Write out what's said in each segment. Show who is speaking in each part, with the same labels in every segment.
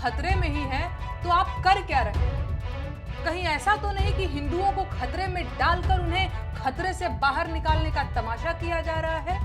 Speaker 1: खतरे में ही है तो आप कर क्या रहे हैं? कहीं ऐसा तो नहीं कि हिंदुओं को खतरे में डालकर उन्हें खतरे से बाहर निकालने का तमाशा किया जा रहा है?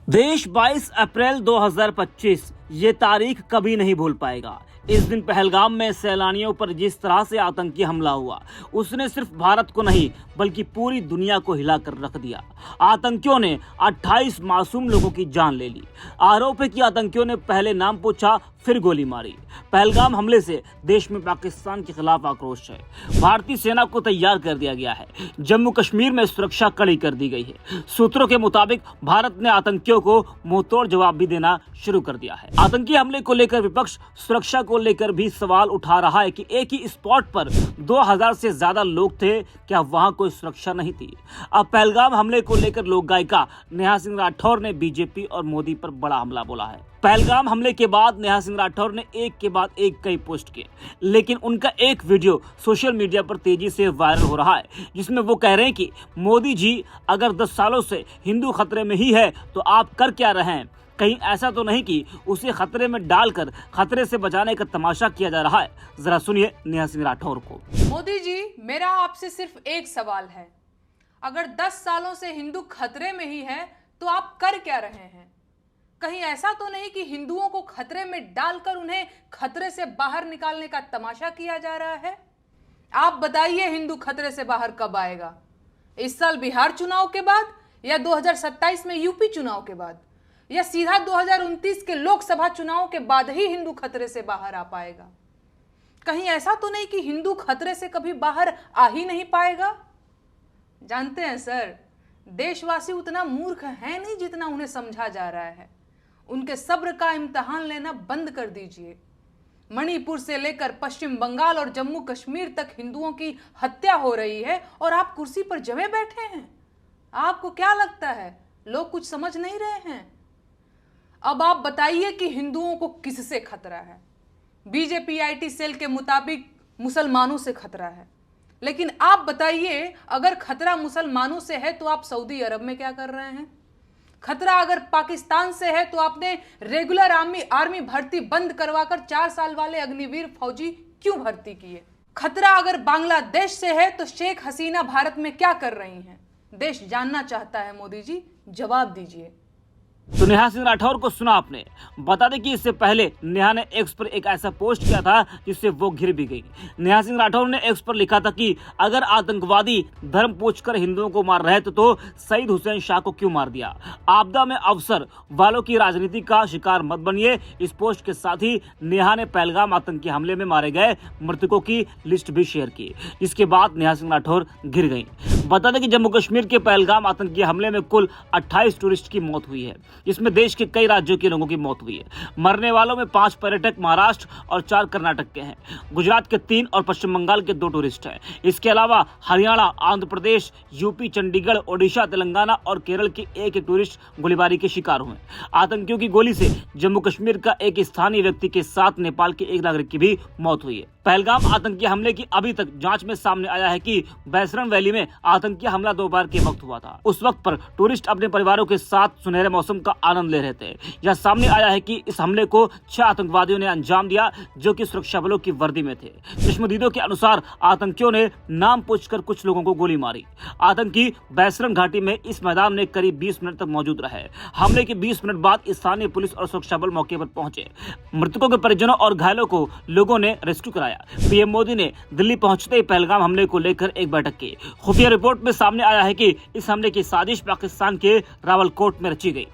Speaker 2: देश 22 अप्रैल 2025 ये तारीख कभी नहीं भूल पाएगा। इस दिन पहलगाम में सैलानियों पर जिस तरह से आतंकी हमला हुआ, उसने सिर्फ भारत को नहीं बल्कि पूरी दुनिया को हिलाकर रख दिया। आतंकियों ने 28 मासूम लोगों की जान ले ली। आरोप है कि आतंकियों ने पहले नाम पूछा, फिर गोली मारी। पहलगाम हमले से देश में पाकिस्तान के खिलाफ आक्रोश है। भारतीय सेना को तैयार कर दिया गया है। जम्मू कश्मीर में सुरक्षा कड़ी कर दी गई है। सूत्रों के मुताबिक भारत ने आतंकियों को मुंहतोड़ जवाब भी देना शुरू कर दिया है। आतंकी हमले को लेकर विपक्ष सुरक्षा को लेकर भी सवाल उठा रहा है कि एक ही स्पॉट पर 2000 से ज्यादा लोग थे, क्या वहां कोई सुरक्षा नहीं थी? अब पहलगाम हमले को लेकर लोक गायिका नेहा सिंह राठौर ने बीजेपी और मोदी पर बड़ा हमला बोला है। पहलगाम हमले के बाद नेहा सिंह राठौर ने एक के बाद एक कई पोस्ट किए, लेकिन उनका एक वीडियो सोशल मीडिया पर तेजी से वायरल हो रहा है, जिसमें वो कह रहे हैं कि मोदी जी, अगर 10 सालों से हिंदू खतरे में ही है तो आप कर क्या रहे हैं? कहीं ऐसा तो नहीं कि उसे खतरे में डालकर खतरे से बचाने का तमाशा किया जा रहा है? जरा सुनिए नेहा सिंह राठौर को।
Speaker 1: मोदी जी, मेरा आपसे सिर्फ एक सवाल है, अगर 10 सालों से हिंदू खतरे में ही है तो आप कर क्या रहे हैं? कहीं ऐसा तो नहीं कि हिंदुओं को खतरे में डालकर उन्हें खतरे से बाहर निकालने का तमाशा किया जा रहा है? आप बताइए, हिंदू खतरे से बाहर कब आएगा? इस साल बिहार चुनाव के बाद, या 2027 में यूपी चुनाव के बाद, या सीधा 2029 के लोकसभा चुनाव के बाद ही हिंदू खतरे से बाहर आ पाएगा? कहीं ऐसा तो नहीं कि हिंदू खतरे से कभी बाहर आ ही नहीं पाएगा? जानते हैं सर, देशवासी उतना मूर्ख है नहीं जितना उन्हें समझा जा रहा है। उनके सब्र का इम्तिहान लेना बंद कर दीजिए। मणिपुर से लेकर पश्चिम बंगाल और जम्मू कश्मीर तक हिंदुओं की हत्या हो रही है और आप कुर्सी पर जमे बैठे हैं। आपको क्या लगता है लोग कुछ समझ नहीं रहे हैं? अब आप बताइए कि हिंदुओं को किससे खतरा है? बीजेपी आईटी सेल के मुताबिक मुसलमानों से खतरा है। लेकिन आप बताइए, अगर खतरा मुसलमानों से है तो आप सऊदी अरब में क्या कर रहे हैं? खतरा अगर पाकिस्तान से है तो आपने रेगुलर आर्मी भर्ती बंद करवाकर 4 साल वाले अग्निवीर फौजी क्यों भर्ती किए? खतरा अगर बांग्लादेश से है तो शेख हसीना भारत में क्या कर रही हैं? देश जानना चाहता है। मोदी जी, जवाब दीजिए।
Speaker 2: तो नेहा सिंह राठौर को सुना आपने। बता दें कि इससे पहले नेहा ने एक्स पर एक ऐसा पोस्ट किया था जिससे वो घिर भी गई। नेहा सिंह राठौर ने एक्स पर लिखा था कि अगर आतंकवादी धर्म पूछकर हिंदुओं को मार रहे थे तो शहीद हुसैन शाह को क्यों मार दिया? आपदा में अवसर वालों की राजनीति का शिकार मत बनिए। इस पोस्ट के साथ ही नेहा ने पहलगाम आतंकी हमले में मारे गए मृतकों की लिस्ट भी शेयर की, जिसके बाद नेहा सिंह राठौर घिर गई। बता दें कि जम्मू कश्मीर के पहलगाम आतंकी हमले में कुल 28 टूरिस्ट की मौत हुई है। इसमें देश के कई राज्यों के लोगों की मौत हुई है। मरने वालों में 5 पर्यटक महाराष्ट्र और 4 कर्नाटक के हैं। गुजरात के 3 और पश्चिम बंगाल के 2 टूरिस्ट हैं। इसके अलावा हरियाणा, आंध्र प्रदेश, यूपी, चंडीगढ़, ओडिशा, तेलंगाना और केरल के एक टूरिस्ट गोलीबारी के शिकार हुए। आतंकियों की गोली से जम्मू कश्मीर का एक स्थानीय व्यक्ति के साथ नेपाल के एक नागरिक की भी मौत हुई है। पहलगाम आतंकी हमले की अभी तक जांच में सामने आया है कि बैसरन वैली में आतंकी हमला दोपहर के वक्त हुआ था। उस वक्त पर टूरिस्ट अपने परिवारों के साथ सुनहरे मौसम का आनंद ले रहे थे। यह सामने आया है कि इस हमले को 6 आतंकवादियों ने अंजाम दिया, जो कि सुरक्षा बलों की वर्दी में थे। चश्मदीदों के अनुसार आतंकियों ने नाम पूछकर कुछ लोगों को गोली मारी। आतंकी बैसरन घाटी में इस मैदान में करीब 20 मिनट तक मौजूद रहे। हमले के 20 मिनट बाद स्थानीय पुलिस और सुरक्षा बल मौके पर पहुंचे। मृतकों के परिजनों और घायलों को लोगों ने रेस्क्यू कराया। पीएम मोदी ने दिल्ली पहुंचते ही पहलगाम हमले को लेकर एक बैठक की। खुफिया रिपोर्ट में सामने आया है कि इस हमले की साजिश पाकिस्तान के रावलकोट में रची गई।